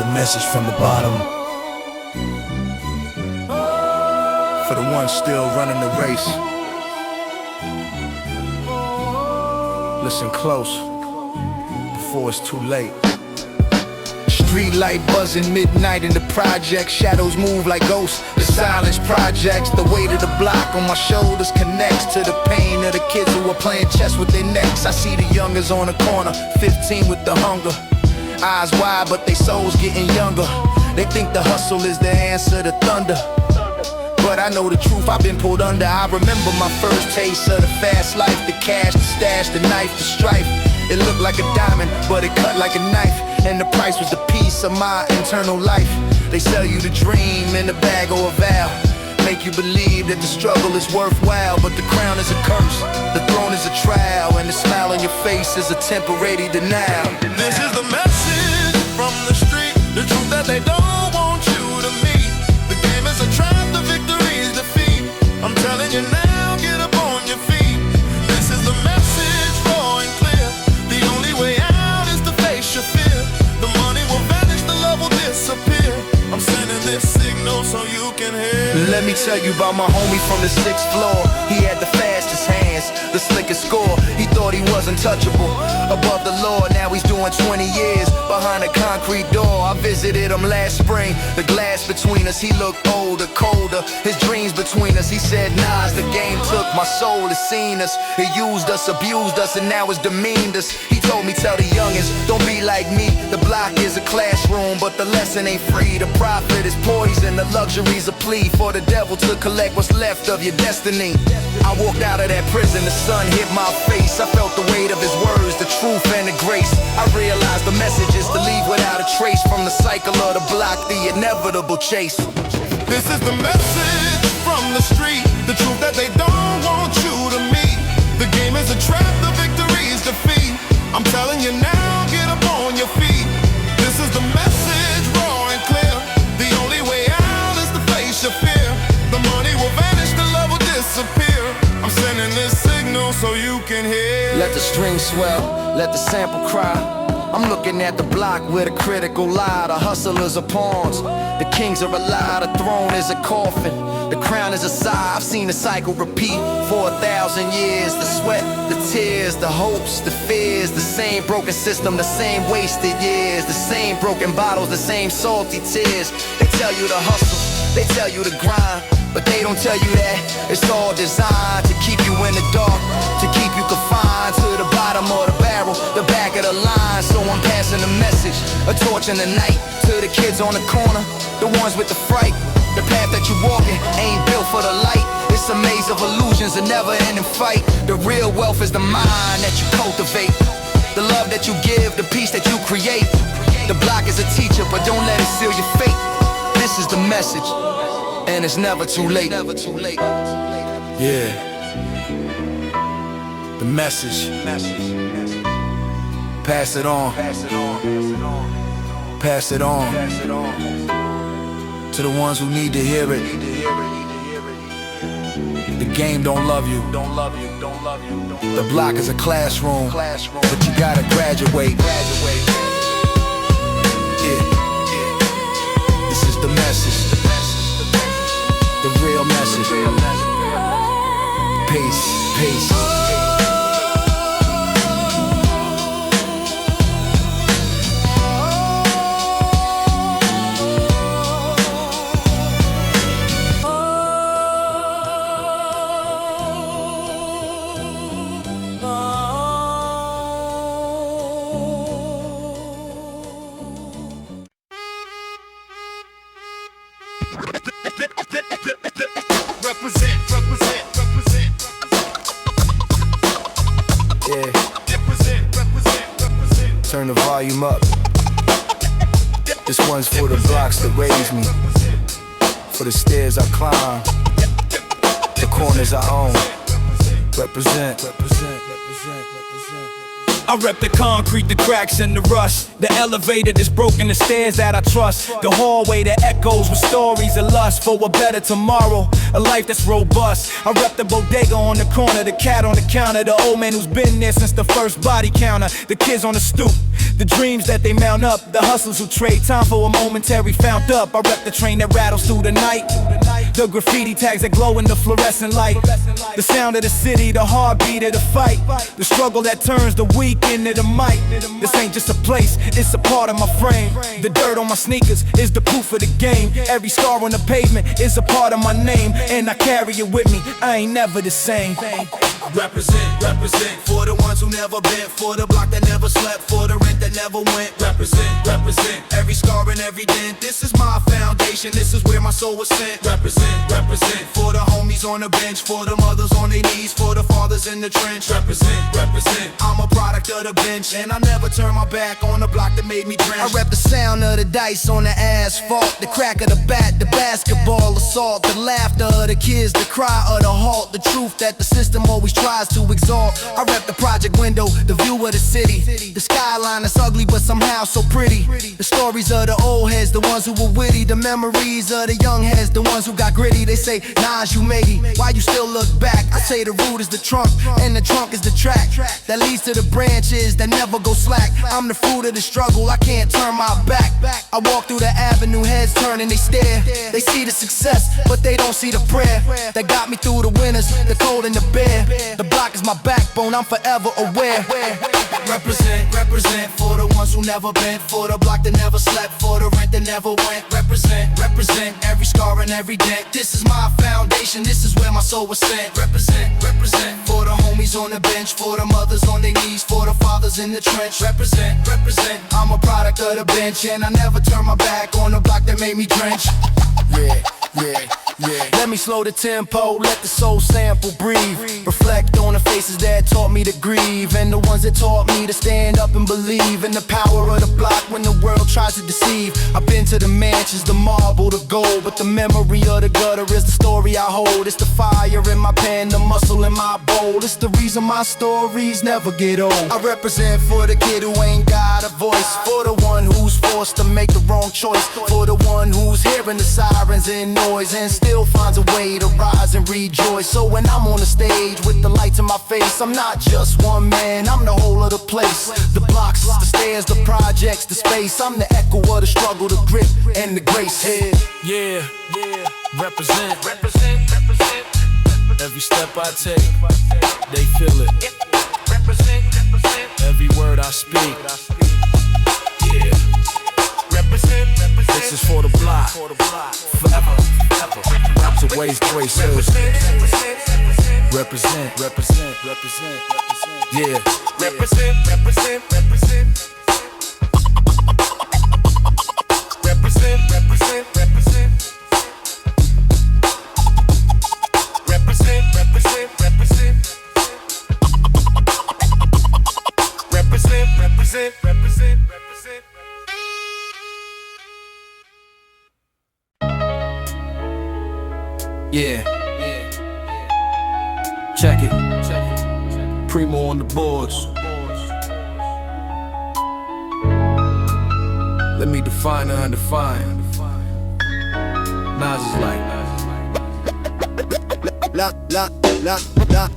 the message from the bottom. For the ones still running the race, listen close before it's too late. Street light buzzing midnight in the project. Shadows move like ghosts, the silence projects. The weight of the block on my shoulders connects to the pain of the kids who are playing chess with their necks. I see the youngers on the corner, 15 with the hunger. Eyes wide but they souls getting younger. They think the hustle is the answer to thunder, but I know the truth, I've been pulled under. I remember my first taste of the fast life. The cash, the stash, the knife, the strife. It looked like a diamond, but it cut like a knife. And the price was the piece of my internal life. They sell you the dream in a bag or a vow, make you believe that the struggle is worthwhile. But the crown is a curse, the throne is a trial, and the smile on your face is a temporary denial. This is the message from the street, the truth that they don't want you to meet. The game is a trap, the victory is defeat. I'm telling you now, get up on your feet. This is the message, raw and clear. The only way out is to face your fear. The money will vanish, the love will disappear. I'm sending this signal so you can hear. Let me tell you about my homie from the 6th floor. He had the fastest hands, the slickest score. He thought he was untouchable, above the law. Now he's doing 20 years behind a concrete door. I visited him last spring. The glass between us, he looked older, colder. His dreams between us. He said, Nas, the game took my soul. It's seen us, it used us, abused us, and now it's demeaned us. He told me, tell the youngins, don't be like me. The block is a classroom, but the lesson ain't free. The profit is poison, the luxury's a plea for the devil to collect what's left of your destiny. I walked out of that prison, the sun hit my face. I felt the weight of his words, the truth and the grace. I realized the message is to leave without a trace. From the cycle of the block, the inevitable chase. This is the message from the street, the truth that they don't want you to meet. The game is a trap, the victory is defeat. I'm telling you now, get up on your feet. This is the message, raw and clear. The only way out is to face your fear. The money will vanish, the love will disappear. I'm sending this signal so you can hear. Let the string swell, let the sample cry. I'm looking at the block with a critical lie. The hustlers are pawns, the kings are a lie. The throne is a coffin, the crown is a sigh. I've seen the cycle repeat for 1,000 years. The sweat, the tears, the hopes, the fears. The same broken system, the same wasted years. The same broken bottles, the same salty tears. They tell you to hustle, they tell you to grind, but they don't tell you that it's all designed to keep you in the dark, to keep you confined to the bottom of the barrel, the back of the line. So I'm passing a message, a torch in the night, to the kids on the corner, the ones with the fright. The path that you're walking ain't built for the light. It's a maze of illusions, a never-ending fight. The real wealth is the mind that you cultivate, the love that you give, the peace that you create. The block is a teacher, but don't let it seal your fate. This is the message, and it's never too late. Yeah, the message. Pass it on. Pass it on to the ones who need to hear it. The game don't love you. The block is a classroom, but you gotta graduate. Yeah. This is the message, the real message. Peace. Turn the volume up. This one's for the blocks that raised me, for the stairs I climb, the corners I own. Represent. I rep the concrete, the cracks and the rust. The elevator that's broken, the stairs that I trust. The hallway that echoes with stories of lust for a better tomorrow, a life that's robust. I rep the bodega on the corner, the cat on the counter, the old man who's been there since the first body counter, the kids on the stoop, The dreams that they mount up, the hustlers who trade time for a momentary found up. I rep the train that rattles through the night, the graffiti tags that glow in the fluorescent light, the sound of the city, the heartbeat of the fight, the struggle that turns the weak into the might. This ain't just a place, it's a part of my frame. The dirt on my sneakers is the proof of the game. Every scar on the pavement is a part of my name, and I carry it with me, I ain't never the same. Represent for the ones who never been, for the block that never slept, for the rent that never went. Represent every scar and every dent. This is my foundation, this is where my soul was sent. Represent for the homies on the bench, for the mothers on their knees, for the fathers in the trench. Represent, I'm a product of the bench, and I never turn my back on the block that made me drenched. I rep the sound of the dice on the asphalt, the crack of the bat, the basketball assault, the laughter of the kids, the cry of the halt, the truth that the system always tries to exalt. I rep the project window, the view of the city, the skyline that's ugly but somehow so pretty. The stories of the old heads, the ones who were witty, the memories of the young heads, the ones who got gritty. They say, Nas, you made it, why you still look back? I say the root is the trunk, and the trunk is the track that leads to the branches that never go slack. I'm the fruit of the struggle, I can't turn my back. I walk through the avenue, heads turn and they stare. They see the success, but they don't see the prayer that got me through the winters, the cold and the bare. The block is my backbone, I'm forever aware. Represent for the ones who never been, for the block that never slept, for the rent that never went. Represent every scar and every dent. This is my foundation, this is where my soul was sent. Represent for the homies on the bench, for the mothers on their knees, for the fathers in the trench. Represent, I'm a product of the bench, and I never turn my back on the block that made me drench. Yeah. Let me slow the tempo, let the soul sample breathe. Reflect on the faces that taught me to grieve, and the ones that taught me to stand up and believe in the power of the block when the world tries to deceive. I've been to the mansions, the marble, the gold, but the memory of the gutter is the story I hold. It's the fire in my pen, the muscle in my bowl. It's the reason my stories never get old. I represent for the kid who ain't got a voice, for the one who's forced to make the wrong choice, for the one who's hearing the sirens and noise and still finds a way to rise and rejoice. So when I'm on the stage with the lights in my face, I'm not just one man, I'm the whole of the place. The blocks, the stairs, the projects, the space. I'm the echo of the struggle, the grit, and the grace. Yeah. Represent. Every step I take, they feel it. Every word I speak, yeah. This is for the block, forever. To waste graces. Represent. Yeah. Represent. Yeah. Check it. Primo on the boards. Let me define the undefined. Nas-is-like.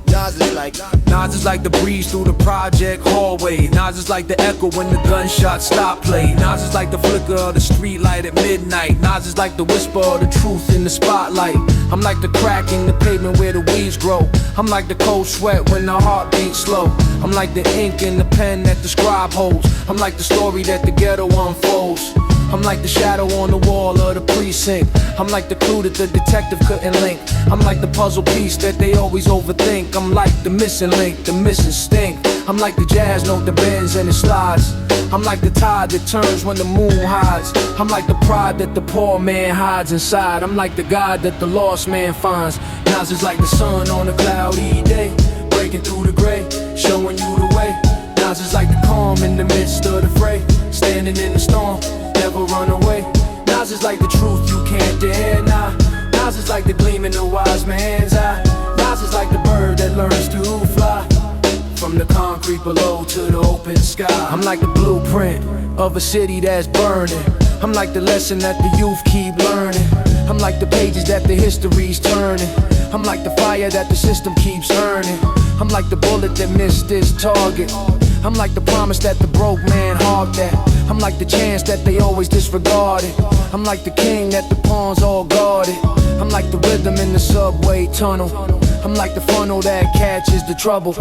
Nas-is-like. Nas is like the breeze through the project hallway. Nas is like the echo when the gunshots stop play. Nas is like the flicker of the street light at midnight. Nas is like the whisper of the truth in the spotlight. I'm like the crack in the pavement where the weeds grow. I'm like the cold sweat when the heart beats slow. I'm like the ink in the pen that the scribe holds. I'm like the story that the ghetto unfolds. I'm like the shadow on the wall of the precinct. I'm like the clue that the detective couldn't link. I'm like the puzzle piece that they always overthink. I'm like the missing link, the missing stink. I'm like the jazz note that bends and it slides. I'm like the tide that turns when the moon hides. I'm like the pride that the poor man hides inside. I'm like the God that the lost man finds. Nas is like the sun on a cloudy day, breaking through the gray, showing you the way. Nas is like the calm in the midst of the fray, standing in the storm, never run away. Nas is like the truth you can't deny. Nas is like the gleam in the wise man's eye. Nas is like the bird that learns to fly, from the concrete below to the open sky. I'm like the blueprint of a city that's burning. I'm like the lesson that the youth keep learning. I'm like the pages that the history's turning. I'm like the fire that the system keeps earning. I'm like the bullet that missed its target. I'm like the promise that the broke man hogged at. I'm like the chance that they always disregarded. I'm like the king that the pawns all guarded. I'm like the rhythm in the subway tunnel. I'm like the funnel that catches the trouble.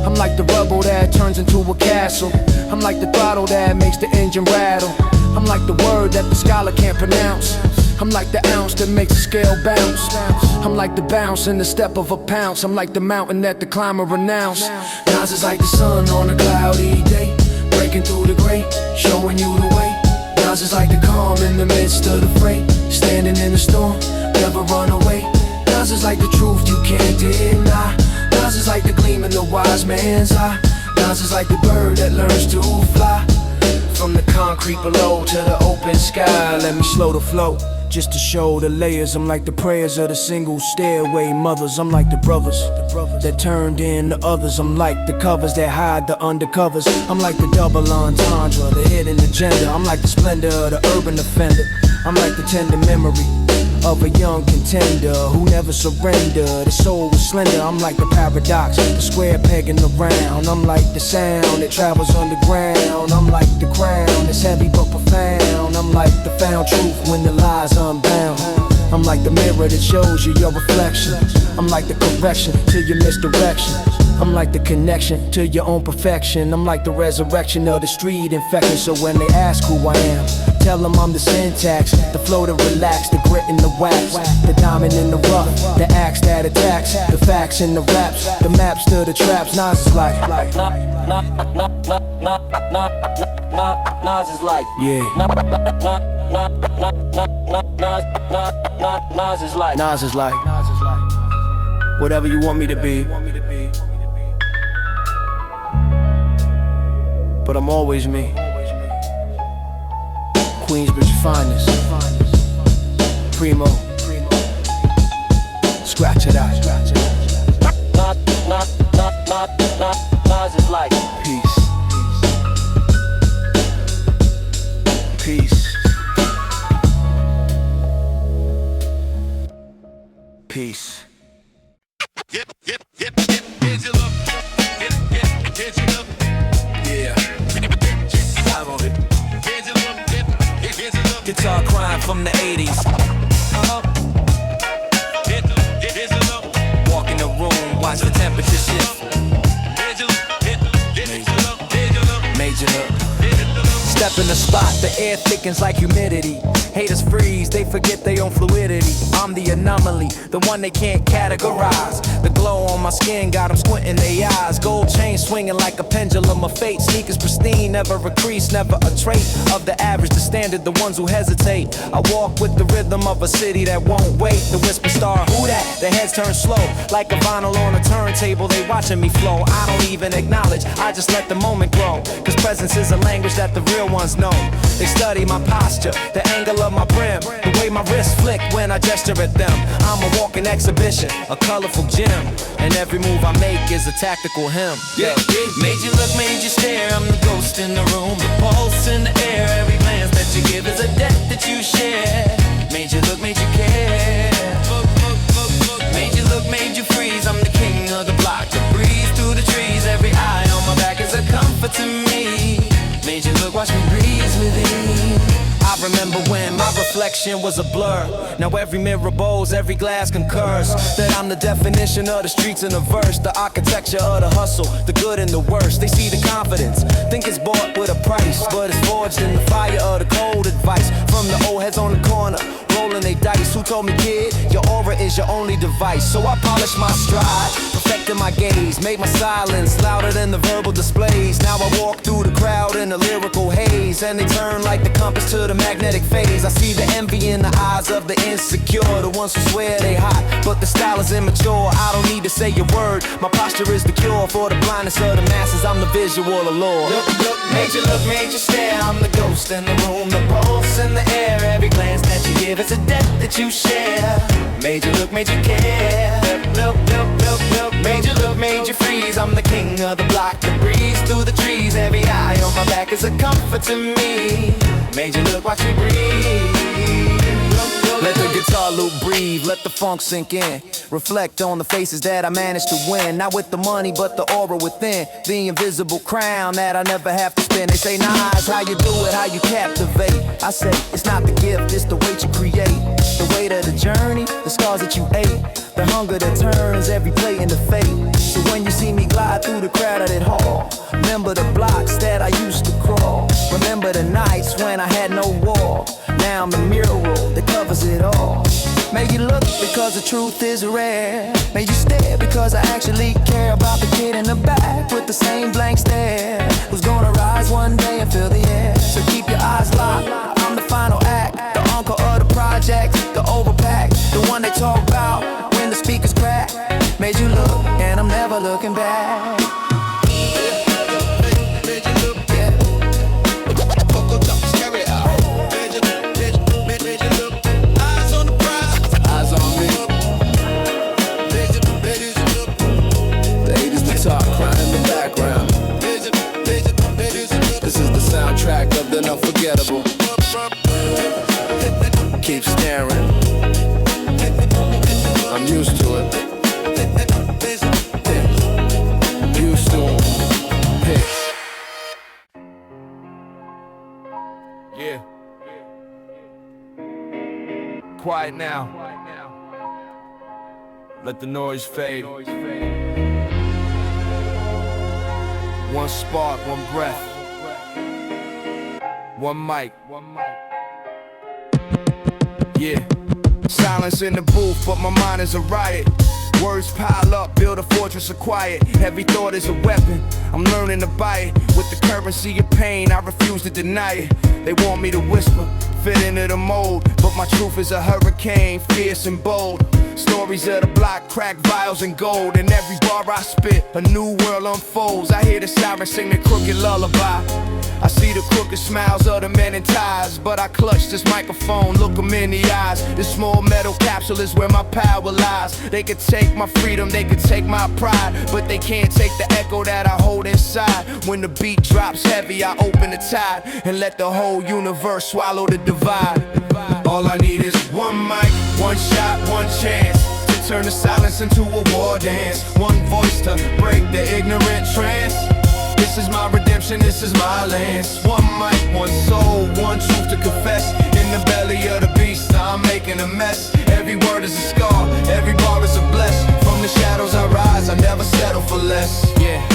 I'm like the rubble that turns into a castle. I'm like the throttle that makes the engine rattle. I'm like the word that the scholar can't pronounce. I'm like the ounce that makes the scale bounce. I'm like the bounce in the step of a pounce. I'm like the mountain that the climber renounced. Nas is like the sun on a cloudy day, breaking through the gray, showing you the way. Nas is like the calm in the midst of the fray, standing in the storm, never run away. Nas is like the truth you can't deny. Nas is like the gleam in the wise man's eye. Nas is like the bird that learns to fly. From the concrete below to the open sky, let me slow the flow, just to show the layers. I'm like the prayers of the single stairway mothers. I'm like the brothers that turned into others. I'm like the covers that hide the undercovers. I'm like the double entendre, the hidden agenda. I'm like the splendor of the urban offender. I'm like the tender memory of a young contender who never surrendered. His soul was slender. I'm like the paradox, the square peg in the round. I'm like the sound that travels underground. I'm like the crown that's heavy but profound. I'm like the found truth when the lies unbound. I'm like the mirror that shows you your reflection. I'm like the correction to your misdirection. I'm like the connection to your own perfection. I'm like the resurrection of the street infection. So when they ask who I am, tell them I'm the syntax, the flow to relax, the grit in the wax, the diamond in the rough, the axe that attacks, the facts in the raps, the maps to the traps. Nas is like, Nas is like, yeah. Nas is like, Nas is like, whatever you want me to be. But I'm always me. Queensbridge finest. Primo. Scratch it out. Nas is like peace. Peace. Peace. Guitar crying from the 80's. Walk in the room, watch the temperature shift. Major look. Step in the spot, the air thickens like humidity. Haters freeze, they forget they own fluidity. I'm the anomaly, the one they can't categorize. The glow on my skin got them squinting their eyes. Gold chain swinging like a pendulum of fate. Sneakers pristine, never a crease, never a trait of the average, the standard, the ones who hesitate. I walk with the rhythm of a city that won't wait. The whisper star, who that? Their heads turn slow, like a vinyl on a turntable. They watching me flow, I don't even acknowledge, I just let the moment grow. Cause presence is a language that the real ones know. They study my posture, the angle of my brim, the way my wrists flick when I gesture at them. I'm a walking exhibition, a colorful gem, and every move I make is a tactical hymn. Yeah, made you look, made you stare. I'm the ghost in the room, the pulse in the air. Every glance that you give is a debt that you share. Made you look, made you care. Made you look, made you freeze. I'm the king of the block, to breeze through the trees. Every eye on my back is a comfort to me. Made you look, watch me breeze within. I remember when my reflection was a blur. Now every mirror bows, every glass concurs that I'm the definition of the streets in a verse. The architecture of the hustle, the good and the worst. They see the confidence, think it's bought with a price, but it's forged in the fire of the cold advice from the old heads on the corner, rolling they dice. Who told me, kid, your aura is your only device? So I polished my stride, perfected my gaze, made my silence louder than the verbal displays. Now I walk through the crowd in a lyrical haze, and they turn like the compass to the magnetic phase. I see the envy in the eyes of the insecure, the ones who swear they hot, but the style is immature. I don't need to say a word, my posture is the cure for the blindness of the masses. I'm the visual allure. Look, made you stare. I'm the ghost in the room, the pulse in the air. Every glance that you give is a debt that you share. Made you look, made you care. Look, made you look, made you freeze. I'm the king of the block, the breeze through the trees. Every eye on my back is a comfort to me. Made you look, watch me breathe. Let the guitar salute, breathe, let the funk sink in. Reflect on the faces that I managed to win. Not with the money, but the aura within. The invisible crown that I never have to spin. They say, nah, it's how you do it, how you captivate. I say, it's not the gift, it's the weight you create. The weight of the journey, the scars that you ate. The hunger that turns every plate into fate. So when you see me glide through the crowded hall, remember the blocks that I used to crawl. Remember the nights when I had no wall. Now I'm the mural that covers it all. May you look because the truth is rare. May you stare because I actually care about the kid in the back with the same blank stare, who's gonna rise one day and fill the air. So keep your eyes locked, I'm the final act, the uncle of the project, the overpack, the one they talk about when the speakers crack. Made you look and I'm never looking back. Track of the unforgettable. Keep staring. I'm used to it. Used to it. Yeah. Quiet now. Let the noise fade. One spark, one breath. One mic. Yeah. Silence in the booth, but my mind is a riot. Words pile up, build a fortress of quiet. Every thought is a weapon, I'm learning to buy it. With the currency of pain, I refuse to deny it. They want me to whisper, fit into the mold, but my truth is a hurricane, fierce and bold. Stories of the block, crack vials and gold. In every bar I spit, a new world unfolds. I hear the sirens sing the crooked lullaby. I see the crooked smiles of the men in ties, but I clutch this microphone, look them in the eyes. This small metal capsule is where my power lies. They could take my freedom, they could take my pride, but they can't take the echo that I hold inside. When the beat drops heavy, I open the tide and let the whole universe swallow the divide. All I need is one mic, one shot, one chance to turn the silence into a war dance. One voice to break the ignorant trance. This is my redemption, this is my lance. One mic, one soul, one truth to confess. In the belly of the beast, I'm making a mess. Every word is a scar, every bar is a bless. From the shadows I rise, I never settle for less. Yeah.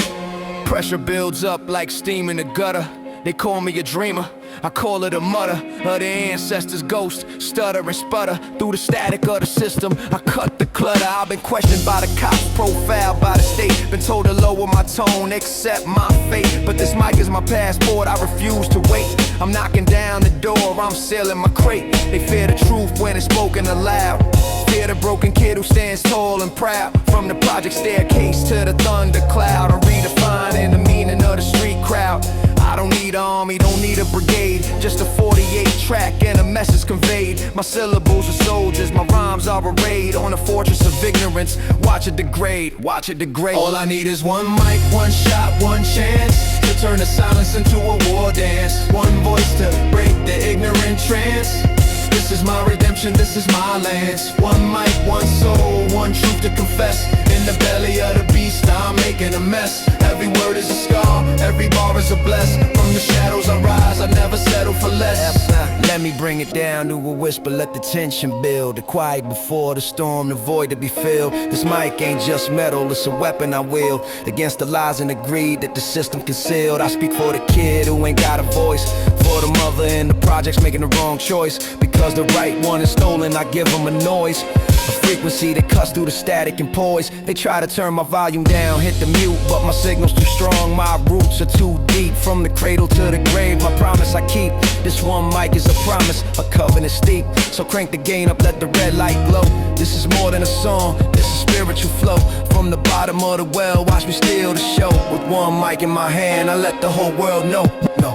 Pressure builds up like steam in the gutter. They call me a dreamer, I call it a mutter of the ancestors' ghost, stutter and sputter through the static of the system. I cut the clutter. I've been questioned by the cops, profiled by the state, been told to lower my tone, accept my fate. But this mic is my passport, I refuse to wait. I'm knocking down the door, I'm sealing my crate. They fear the truth when it's spoken aloud. Fear the broken kid who stands tall and proud. From the project staircase to the thundercloud, I'm redefining the meaning of the street crowd. I don't need an army, don't need a brigade, just a 48 track and a message conveyed. My syllables are soldiers, my rhymes are a raid on a fortress of ignorance. Watch it degrade, watch it degrade. All I need is one mic, one shot, one chance to turn the silence into a war dance. One voice to break the ignorant trance. This is my redemption, this is my lance. One mic, one soul, one truth to confess. In the belly of the beast, I'm making a mess. Every word is a scar, every bar is a bless. From the shadows I rise, I never settle for less. Let me bring it down to a whisper, let the tension build. The quiet before the storm, the void to be filled. This mic ain't just metal, it's a weapon I wield against the lies and the greed that the system concealed. I speak for the kid who ain't got a voice, for the mother in the projects making the wrong choice. Because the right one is stolen, I give them a noise, a frequency that cuts through the static and poise. They try to turn my volume down, hit the mute, but my signal's too strong. My roots are too deep, from the cradle to the grave. My promise I keep, this one mic is a promise, a covenant steep. So crank the gain up, let the red light glow. This is more than a song, this is spiritual flow. From the bottom of the well, watch me steal the show. With one mic in my hand, I let the whole world know. No.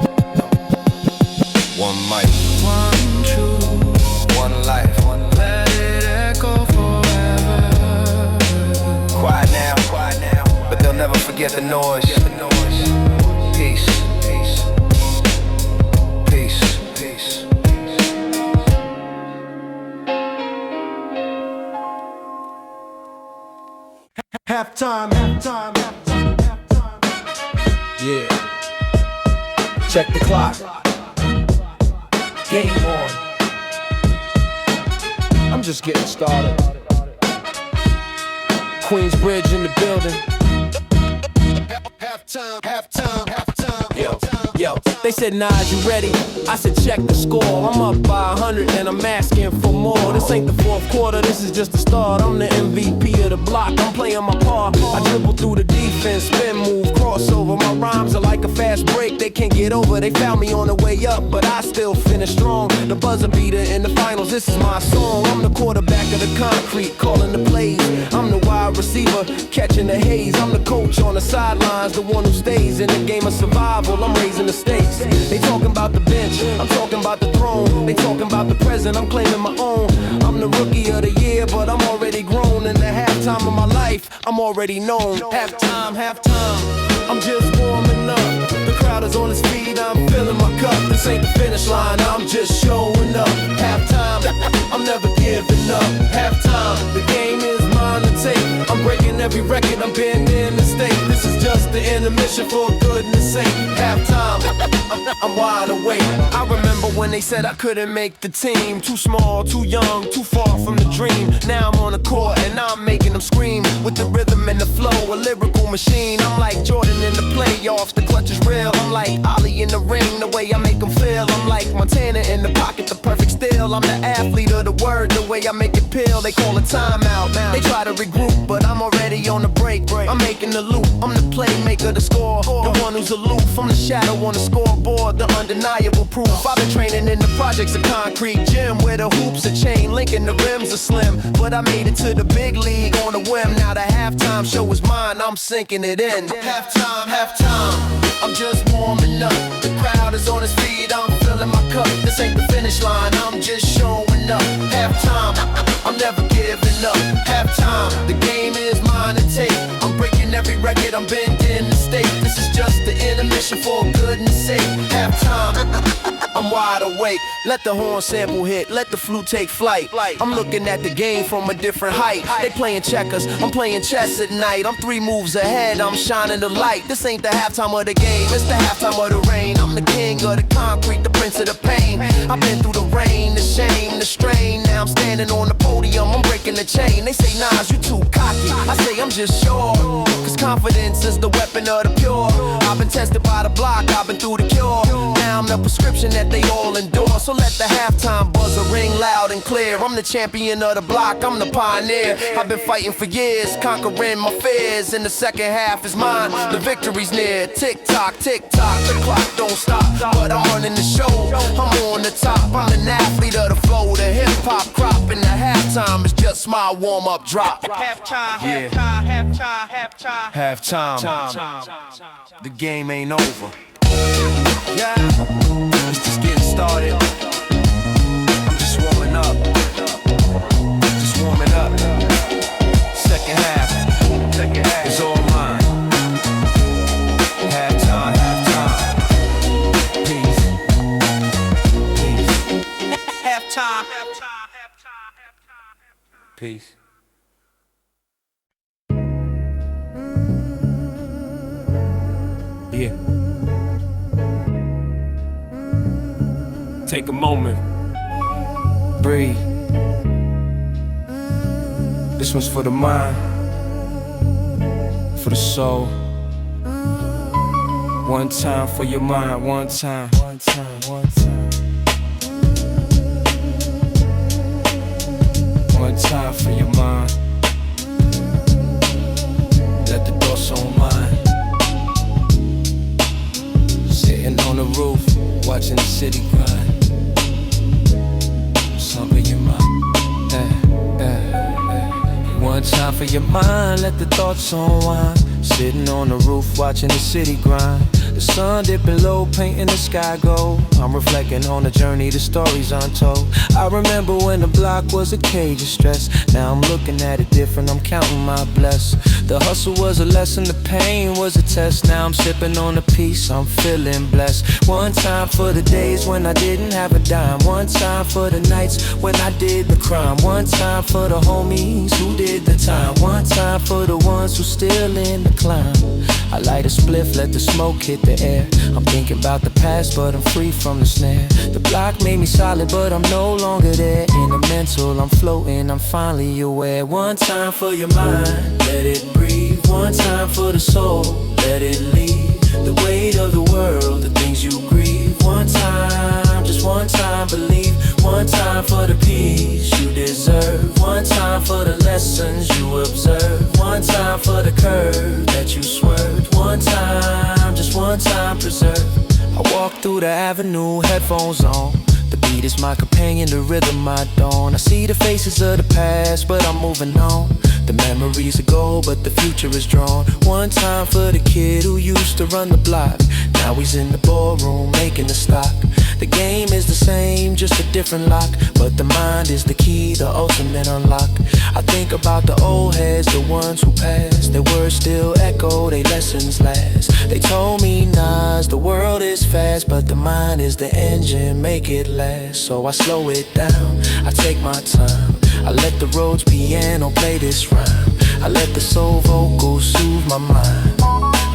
One mic, one truth, one life, let it echo forever. Quiet now, but they'll never forget the noise. Peace, peace, peace, peace. Halftime, halftime, halftime, halftime. Yeah. Check the clock. Game on. I'm just getting started. Queensbridge in the building. Halftime, halftime, halftime. Yo, they said, Nas, you ready? I said, check the score. I'm up by 100 and I'm asking for more. This ain't the fourth quarter, this is just the start. I'm the MVP of the block, I'm playing my part. I dribble through the defense, spin move, crossover. My rhymes are like a fast break, they can't get over. They found me on the way up, but I still finish strong. The buzzer beater in the finals, this is my song. I'm the quarterback of the concrete, calling the plays. I'm the wide receiver, catching the haze. I'm the coach on the sidelines, the one who stays in the game of survival. I'm raising the stakes. They talking about the bench, I'm talking about the throne. They talking about the present, I'm claiming my own. I'm the rookie of the year, but I'm already grown. In the halftime of my life, I'm already known. Halftime, halftime, I'm just warming up. The crowd is on its feet, I'm filling my cup. This ain't the finish line, I'm just showing up. Halftime, I'm never giving up. Halftime, the game is mine to take. I'm breaking every record, I'm bending the state. This is just the intermission, for goodness sake. Halftime, I'm wide awake. I remember when they said I couldn't make the team. Too small, too young, too far from the dream. Now I'm on the court and I'm making them scream. With the rhythm and the flow, a lyrical machine. I'm like Jordan in the playoffs, the clutch is real. I'm like Ali in the ring, the way I make them feel. I'm like Montana in the pocket, the perfect steal. I'm the athlete of the word, the way I make it peel. They call a timeout, they try to regroup, but I'm already on the break. I'm making the loop, I'm the playmaker, the score. The one who's aloof, I'm the shadow on the scoreboard, the undeniable proof. I've been training in the projects of concrete gym, where the hoops are chain linking, the rims are slim. But I made it to the big league on a whim. Now the halftime show is mine, I'm sinking it in. Halftime, halftime, I'm just warming up. The crowd is on its feet, I'm filling my cup. This ain't the finish line, I'm just showing up. Halftime, I'm never giving up. Halftime, the game is mine to take. I'm breaking every record, I'm bending the state. This is just the intermission, for goodness sake. Halftime, I'm wide awake. Let the horn sample hit, let the flute take flight. I'm looking at the game from a different height. They playing checkers, I'm playing chess at night. I'm 3 moves ahead, I'm shining the light. This ain't the halftime of the game, it's the halftime of the rain. I'm the king of the concrete, the prince of the pain. I've been through the rain, the shame, the strain. Now I'm standing on the podium, I'm breaking the chain. They say, Nas, you too cocky. I say, I'm just sure, cause confidence is the weapon of the pure. I've been tested by the block, I've been through the cure. Now I'm the prescription that they all endure. So let the halftime buzzer ring loud and clear. I'm the champion of the block, I'm the pioneer. I've been fighting for years, conquering my fears. And the second half is mine, the victory's near. Tick tock, the clock don't stop. But I'm running the show, I'm on the top. I'm an athlete of the flow, the hip hop crop. And the halftime is just my warm up drop. Halftime, Yeah. halftime, halftime, Halftime, the game ain't over. Yeah, it's just getting started. I'm just warming up. Just warming up. Second half is all mine. Halftime, peace. halftime. Peace. Yeah. Take a moment. Breathe. This one's for the mind, for the soul. One time for your mind, one time. One time. One time for your mind. Let the doors on mine. Sitting on the roof, watching the city grind. Some for your mind. One time for your mind, let the thoughts unwind. Sitting on the roof watching the city grind. The sun dipping low, painting the sky gold. I'm reflecting on the journey, the stories untold. I remember when the block was a cage of stress. Now I'm looking at it different, I'm counting my bless. The hustle was a lesson, the pain was a test. Now I'm sipping on the peace, I'm feeling blessed. One time for the days when I didn't have a dime. One time for the nights when I did the crime. One time for the homies who did the time. One time for the ones who still in the climb. I light a spliff, let the smoke hit the air. I'm thinking about the past, but I'm free from the snare. The block made me solid, but I'm no longer there. In the mental, I'm floating, I'm finally aware. One time for your mind, let it breathe. One time for the soul, let it leave. The weight of the world, the things you grieve. One time, just one time, believe. One time for the peace you deserve. One time for the lessons you observe. One time for the curve that you swerved. One time, just one time, preserve. I walk through the avenue, headphones on. The beat is my companion, the rhythm my dawn. I see the faces of the past, but I'm moving on. The memories are gold, but the future is drawn. One time for the kid who used to run the block. Now he's in the ballroom making the stock. The game is the same, just a different lock. But the mind is the key, the ultimate unlock. I think about the old heads, the ones who passed. Their words still echo, their lessons last. They told me, Nas, the world is fast, but the mind is the engine, make it last. So I slow it down, I take my time. I let the Rhodes piano play this rhyme. I let the soul vocals soothe my mind.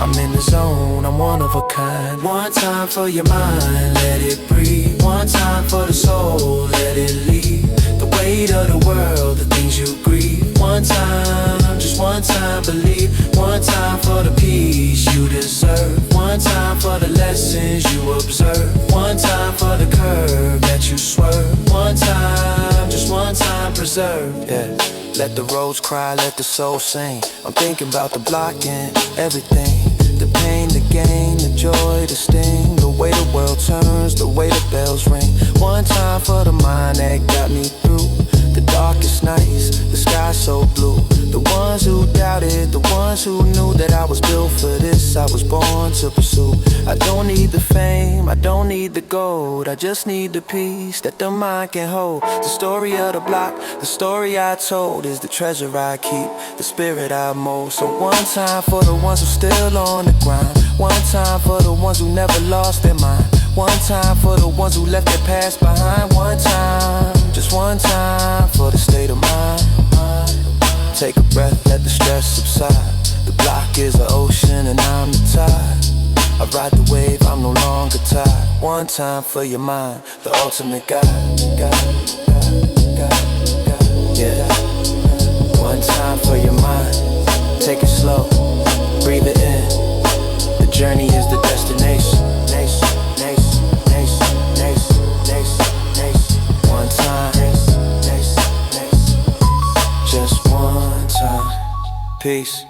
I'm in the zone, I'm one of a kind. One time for your mind, let it breathe. One time for the soul, let it leave. The weight of the world, the things you grieve. One time, just one time, believe. One time for the peace you deserve. One time for the lessons you observe. One time for the curve that you swerve. One time, just one time, preserve. Yeah. Let the roads cry, let the soul sing. I'm thinking about the block and everything. The pain, the gain, the joy, the sting. The way the world turns, the way the bells ring. One time for the mind that got me through the darkest nights, the sky so blue. The ones who doubted, the ones who knew that I was built for this, I was born to pursue. I don't need the fame, I don't need the gold. I just need the peace that the mind can hold. The story of the block, the story I told is the treasure I keep, the spirit I mold. So one time for the ones who still on the grind. One time for the ones who never lost their mind. One time for the ones who left their past behind. One time, just one time for the state of mind. Take a breath, let the stress subside. The block is an ocean and I'm the tide. I ride the wave, I'm no longer tired. One time for your mind, the ultimate guide. Yeah. One time for your mind, take it slow, breathe it in. The journey is the destination. One time, just one time. Peace.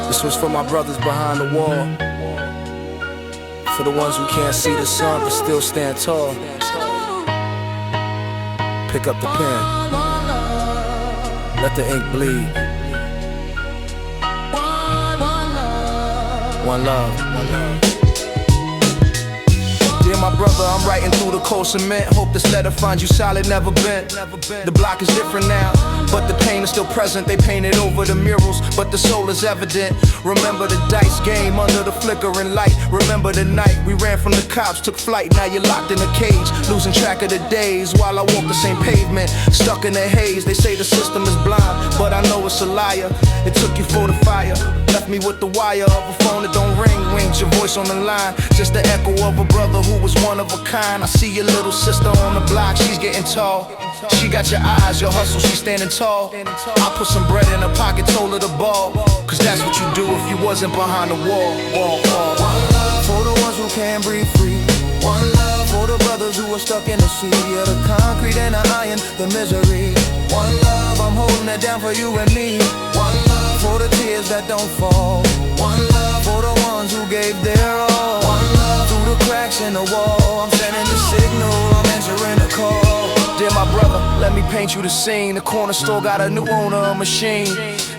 This was for my brothers behind the wall. For the ones who can't see the sun but still stand tall. Pick up the pen. Let the ink bleed. One love. Dear my brother, I'm writing through the cold cement. Hope this letter finds you solid, never bent. The block is different now, but the pain is still present. They painted over the murals, but the soul is evident. Remember the dice game under the flickering light. Remember the night we ran from the cops, took flight. Now you're locked in a cage, losing track of the days while I walk the same pavement, stuck in the haze. They say the system is blind, but I know it's a liar. It took you for the fire, left me with the wire of a phone that don't ring. Rings your voice on the line, just the echo of a brother who was one of a kind. I see your little sister on the block, she's getting tall. She got your eyes, your hustle, she's standing tall. I put some bread in her pocket, told her to ball, cause that's what you do if you wasn't behind the wall. For the ones who can't breathe free, One love for the brothers who are stuck in the sea of the concrete and the iron, the misery. One love, I'm holding it down for you and me. One love for the tears that don't fall. One love for the ones who gave their all. One love through the cracks in the wall. I'm sending the signal, I'm answering the call. Dear my brother, let me paint you the scene. The corner store got a new owner, a machine.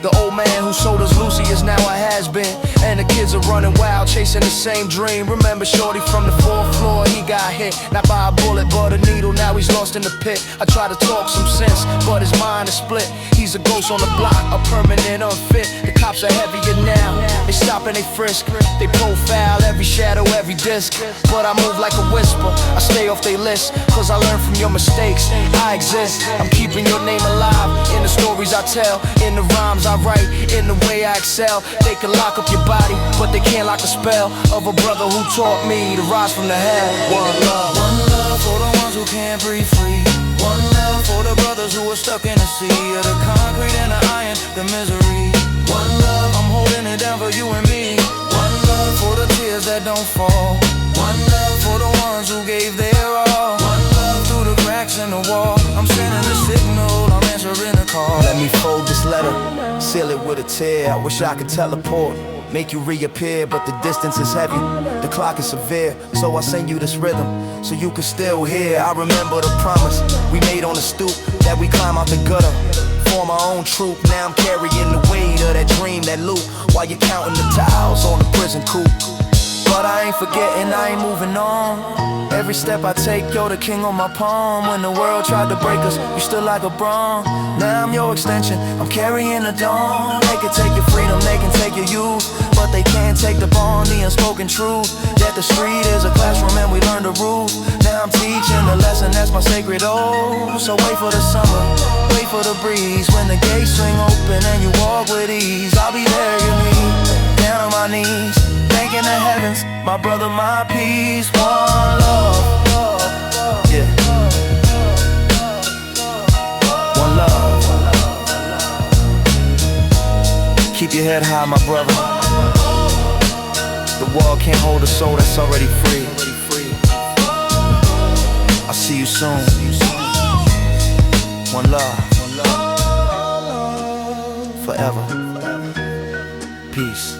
The old man who sold us Lucy is now a has-been. And the kids are running wild, chasing the same dream. Remember shorty from the 4th floor, he got hit. Not by a bullet, but a needle, now he's lost in the pit. I try to talk some sense, but his mind is split. He's a ghost on the block, a permanent unfit. The cops are heavier now, they stop and they frisk. They profile every shadow, every disc. But I move like a whisper, I stay off their list. Cause I learn from your mistakes, I exist. I'm keeping your name alive, in the stories I tell, in the rhymes I write, in the way I excel. They can lock up your body, but they can't lock the spell of a brother who taught me to rise from the hell. One love for the ones who can't breathe free. One love for the brothers who are stuck in the sea of the concrete and the iron, the misery. One love, I'm holding it down for you and me. One love for the tears that don't fall. One love for the ones who gave their all. One love through the cracks in the wall. I'm sending a signal, I'm answering a call. Let me fold this letter, seal it with a tear. I wish I could teleport, make you reappear, but the distance is heavy, the clock is severe. So I send you this rhythm, so you can still hear. I remember the promise we made on the stoop, that we climb out the gutter, form our own troop. Now I'm carrying the weight of that dream, that loop, while you're counting the tiles on the prison coop. But I ain't forgetting, I ain't moving on. Every step I take, you're the king on my palm. When the world tried to break us, you stood like a bronze. Now I'm your extension, I'm carrying the dawn. They can take your freedom, they can take your youth, but they can't take the bond, the unspoken truth, that the street is a classroom and we learn the rules. Now I'm teaching the lesson, that's my sacred oath. So wait for the summer, wait for the breeze. When the gates swing open and you walk with ease, I'll be there, you need, down on my knees, thanking the heavens, my brother, my peace. One love, yeah. One love. Keep your head high, my brother. The world can't hold a soul that's already free. I'll see you soon. One love. Forever. Peace.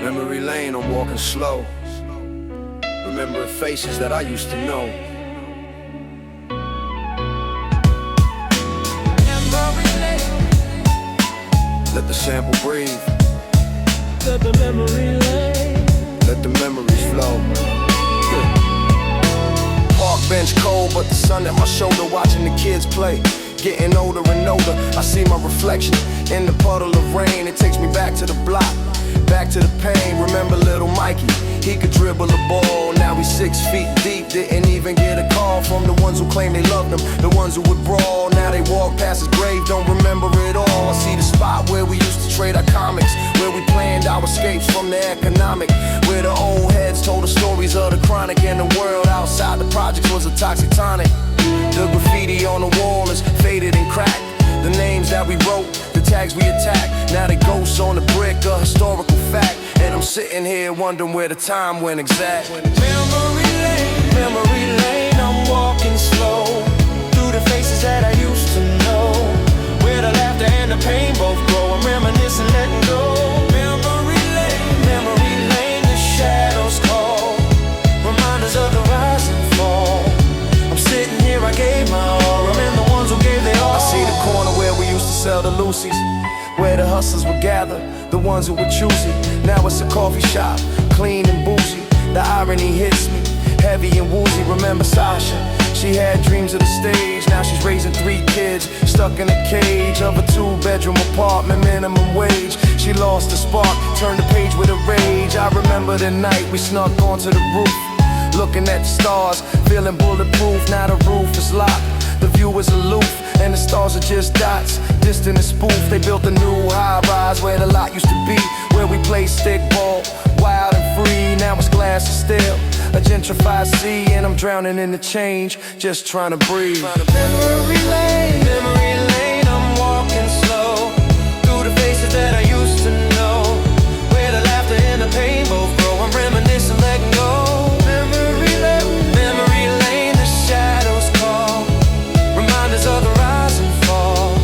Memory lane, I'm walking slow. Remembering faces that I used to know. Let the sample breathe. Let the memory lane. Let the memories flow. Park bench cold, but the sun at my shoulder, watching the kids play. Getting older and older, I see my reflection in the puddle of rain. It takes me back to the block, back to the pain. Remember little Mikey, he could dribble a ball. Now he's 6 feet deep, didn't even get a call from the ones who claim they loved him, the ones who would brawl. Now they walk past his grave, don't remember it all. I see the spot where we used to trade our comics, where we planned our escapes from the economic, where the old heads told the stories of the chronic, and the world outside the projects was a toxic tonic. The graffiti on the wall is faded and cracked, the names that we wrote, the tags we attacked. Now the ghosts on the brick, a historical fact. And I'm sitting here wondering where the time went exact. Memory lane, I'm walking slow through the faces that I used to know, where the laughter and the pain both grow. I'm reminiscing, letting go. Memory lane, the shadows call, reminders of the rise and fall. I'm sitting here, I gave my all, remember the ones who gave their all. I see the corner where we used to sell the Lucy's, where the hustlers would gather, the ones who would choose it. Now it's a coffee shop, clean and bougie. The irony hits me, heavy and woozy. Remember Sasha, she had dreams of the stage. Now she's raising 3 kids, stuck in a cage of a 2-bedroom apartment, minimum wage. She lost the spark, turned the page with a rage. I remember the night we snuck onto the roof, looking at the stars, feeling bulletproof. Now the roof is locked, the view is aloof, and the stars are just dots, distant and spoof. They built a new high-rise where the lot used to be, where we played stickball, glass of steel, a gentrified sea, and I'm drowning in the change, just trying to breathe. Memory lane, I'm walking slow through the faces that I used to know, where the laughter and the pain both grow. I'm reminiscing, letting go. Memory lane, the shadows call, reminders of the rise and fall.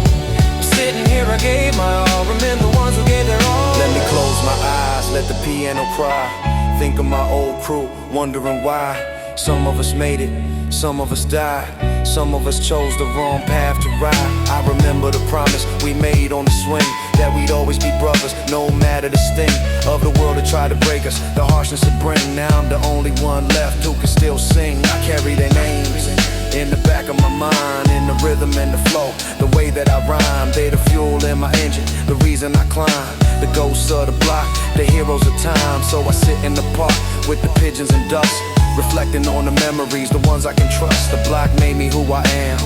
I'm sitting here, I gave my all, remember the ones who gave their all. Let me close my eyes, let the piano cry. Think of my old crew, wondering why. Some of us made it, some of us died, some of us chose the wrong path to ride. I remember the promise we made on the swing, that we'd always be brothers, no matter the sting of the world that tried to break us, the harshness it bring. Now I'm the only one left who can still sing. I carry their names in the back of my mind, in the rhythm and the flow, the way that I rhyme. They the fuel in my engine, the reason I climb, the ghosts of the block, the heroes of time. So I sit in the park with the pigeons and dust, reflecting on the memories, the ones I can trust. The block made me who I am.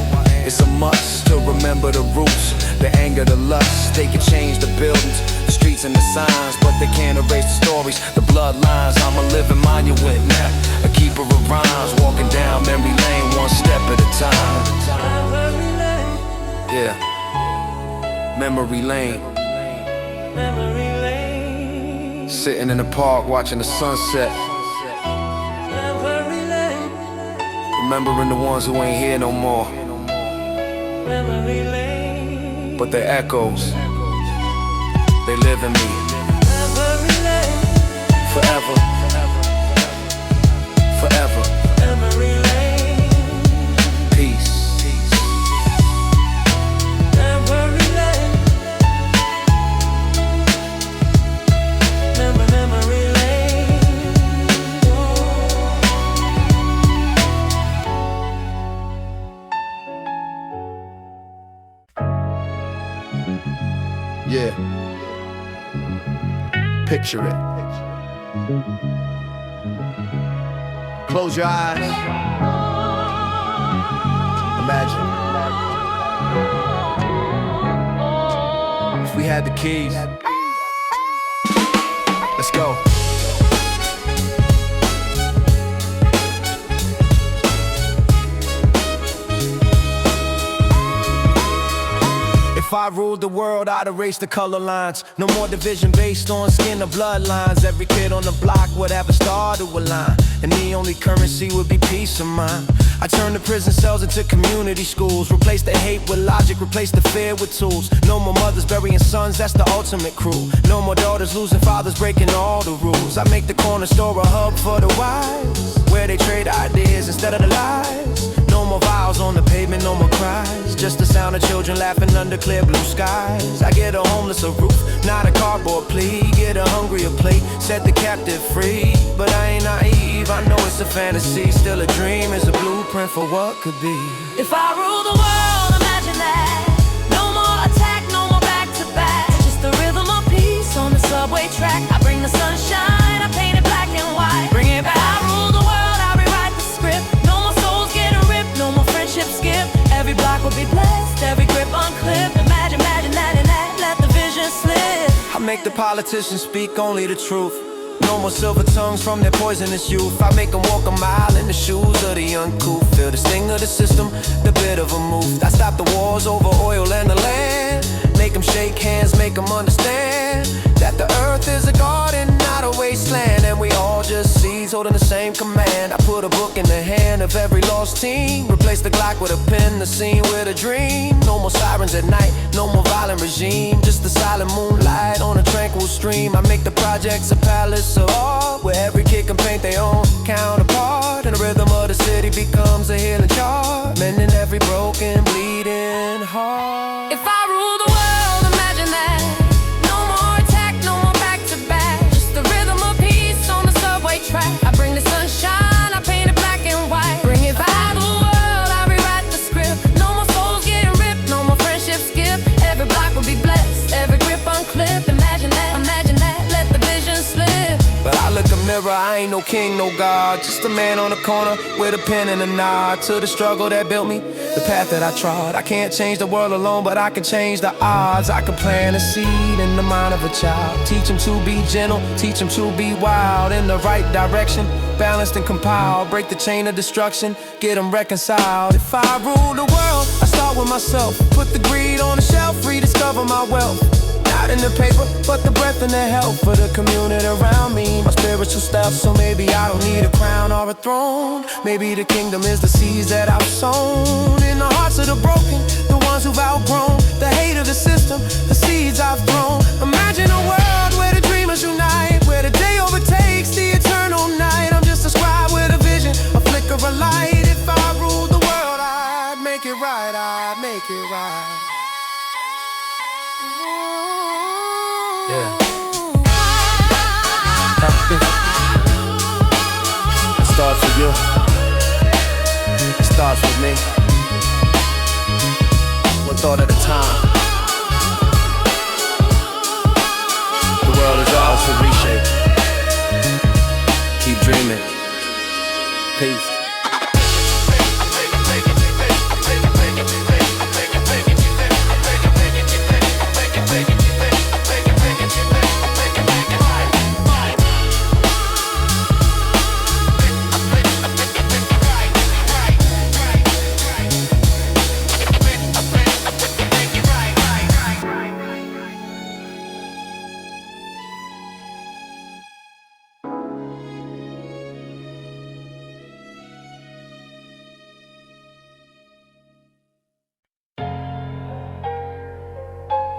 It's a must to remember the roots, the anger, the lust. They can change the buildings, the streets and the signs, but they can't erase the stories, the bloodlines. I'm a living monument now, a keeper of rhymes, walking down memory lane, one step at a time. Yeah, memory lane. Sitting in the park watching the sunset, remembering the ones who ain't here no more, but their echoes, they live in me. Forever, forever. Peace. Yeah. Picture it. Close your eyes. Imagine If we had the keys, let's go. if I ruled the world, I'd erase the color lines. No more division based on skin or bloodlines. Every kid on the block would have a star to align, and the only currency would be peace of mind. I turn the prison cells into community schools. Replace the hate with logic, replace the fear with tools. No more mothers burying sons, that's the ultimate cruel. No more daughters losing fathers, breaking all the rules. I make the corner store a hub for the wise, where they trade ideas instead of the lies. No more vows on the pavement, no more cries. Just the sound of children laughing under clear blue skies. I get a homeless a roof, not a cardboard plea. Get a hungry a plate, set the captive free. But I ain't naive, I know it's a fantasy. Still a dream, is a blueprint for what could be. If I rule the world, imagine that. No more attack, no more back to back. Just the rhythm of peace on the subway track. I bring the sunshine, I paint it black and white. Bring it back. I rule the world, I rewrite the script. No more souls getting ripped, no more friendships skip. Every block will be blessed, every grip unclipped. Imagine, imagine that and that, let the vision slip. I make the politicians speak only the truth. No more silver tongues from their poisonous youth. I make them walk a mile in the shoes of the uncouth. Feel the sting of the system, the bit of a move. I stop the wars over oil and the land. Make them shake hands, make them understand that the earth is a garden, not a wasteland. And we all just seeds holding the same command. I put a book in the hand of every lost teen. Replace the Glock with a pen, the scene with a dream. No more sirens at night, no more violent regime. Just the silent moonlight on a tranquil stream. I make the projects a palace of art, where every kid can paint their own counterpart. And the rhythm of the city becomes a healing chart, mending every broken, bleeding heart. If I rule the world, imagine that. No more attack, no more back to back. Just the rhythm of peace on the subway track. I bring the sunshine, I paint it black and white. Bring it back to the world, I rewrite the script. No more souls getting ripped, no more friendships skip. Every block will be blessed, every grip unclipped. Imagine that, let the vision slip. But I look a mirror, I ain't no king, no god. Just a man on the corner with a pen and a nod to the struggle that built me. the path that I trod. I can't change the world alone, but I can change the odds. I can plant a seed in the mind of a child. Teach him to be gentle, teach him to be wild. In the right direction, balanced and compiled. Break the chain of destruction, get them reconciled. If I rule the world, I start with myself. Put the greed on the shelf, rediscover my wealth. Not in the paper, but the breath and the health for the community around me. My spiritual stuff, so maybe I don't need a crown or a throne. Maybe the kingdom is the seeds that I've sown in the hearts of the broken, the ones who've outgrown the hate of the system, the seeds I've thrown. Imagine a world where the dreamers unite, where the day overtakes the eternal night. I'm just a scribe with a vision, a flicker of light. If I ruled the world, I'd make it right, I'd make it right. Yeah. It starts with you. It starts with me. One thought at a time. The world is ours to reshape. Keep dreaming. Peace.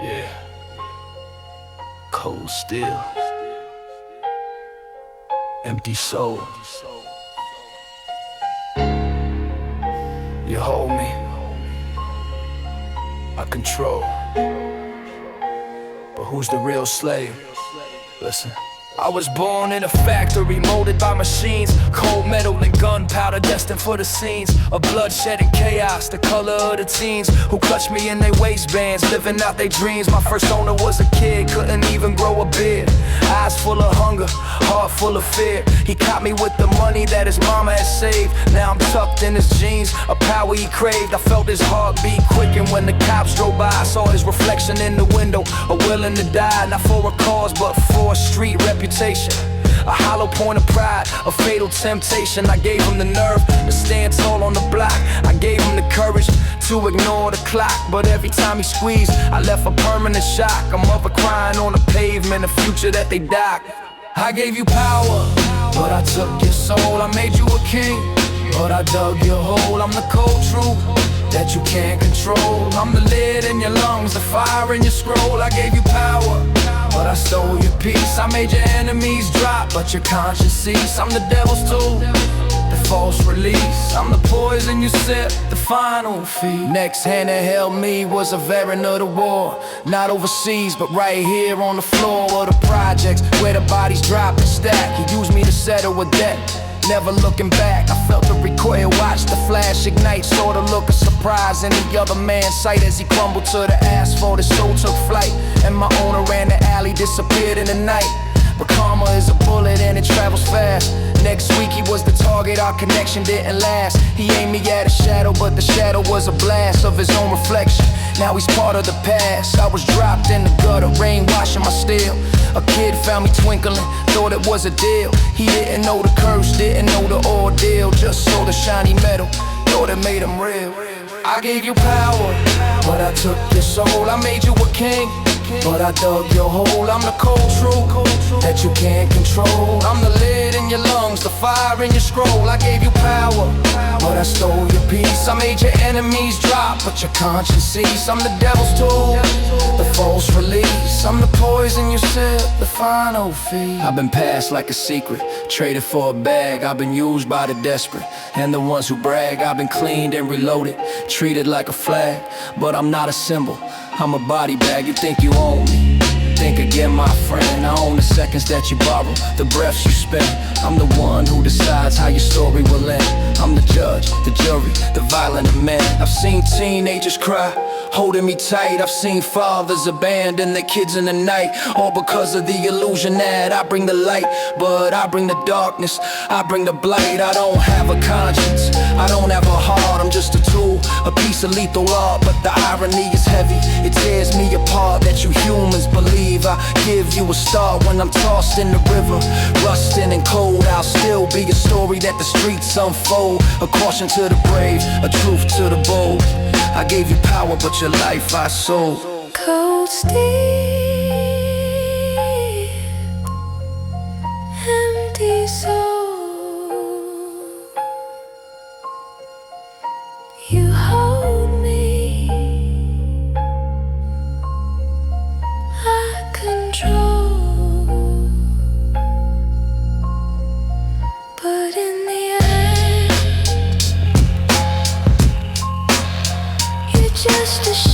Yeah. Cold still. Empty soul. You hold me. I control. But who's the real slave? Listen. I was born in a factory, molded by machines. Cold metal and gunpowder, destined for the scenes of bloodshed and chaos, the color of the teens who clutched me in their waistbands, living out their dreams. My first owner was a kid, couldn't even grow a beard. Eyes full of hunger, heart full of fear. He caught me with the money that his mama had saved. Now I'm tucked in his jeans, a power he craved. I felt his heartbeat quicken when the cops drove by. I saw his reflection in the window, a willing to die, not for a cause but for a street reputation. A hollow point of pride, a fatal temptation. I gave him the nerve to stand tall on the block. I gave him the courage to ignore the clock. But every time he squeezed, I left a permanent shock. A mother crying on the pavement, a future that they docked. I gave you power, but I took your soul. I made you a king, but I dug your hole. I'm the cold truth that you can't control. I'm the lead in your lungs, the fire in your scroll. I gave you power, but I stole your peace. I made your enemies drop, but your conscience cease. I'm the devil's tool, the false release. I'm the poison you sip, the final feed. Next hand that held me was a veteran of the war. Not overseas, but right here on the floor of the projects, where the bodies drop and stack. He used me to settle a debt, never looking back. I felt the recoil, watched the flash ignite. Saw the look of surprise in the other man's sight as he crumbled to the asphalt. His soul took flight, and my owner ran the alley, disappeared in the night. But karma is a bullet and it travels fast. Next week he was the target, our connection didn't last. He aimed me at a shadow, but the shadow was a blast of his own reflection. Now he's part of the past. I was dropped in the gutter, rain washing my steel. A kid found me twinkling, thought it was a deal. He didn't know the curse, didn't know the ordeal. Just saw the shiny metal, thought it made him real. I gave you power, but I took your soul. I made you a king, but I dug your hole. I'm the cold truth that you can't control. I'm the lead in your lungs, the fire in your scroll. I gave you power, but I stole your peace. I made your enemies drop, but your conscience cease. I'm the devil's tool, the false release. I'm the poison you sip, the final feed. I've been passed like a secret, traded for a bag. I've been used by the desperate and the ones who brag. I've been cleaned and reloaded, treated like a flag, but I'm not a symbol, I'm a body bag. You think you own me? Think again, my friend. I own the seconds that you borrow, the breaths you spend. I'm the one who decides how your story will end. I'm the judge, the jury, the violent man. I've seen teenagers cry holding me tight. I've seen fathers abandon their kids in the night, all because of the illusion that I bring the light. But I bring the darkness, I bring the blight. I don't have a conscience, I don't have a heart, I'm just a tool, a piece of lethal art. But the irony is heavy, it tears me apart that you humans believe I give you a start when I'm tossed in the river, rusting and cold. I'll still be a story that the streets unfold, a caution to the brave, a truth to the bold. I gave you power, but your life I sold. Cold steel, empty soul. You hold me, I control. But in the end, you're just a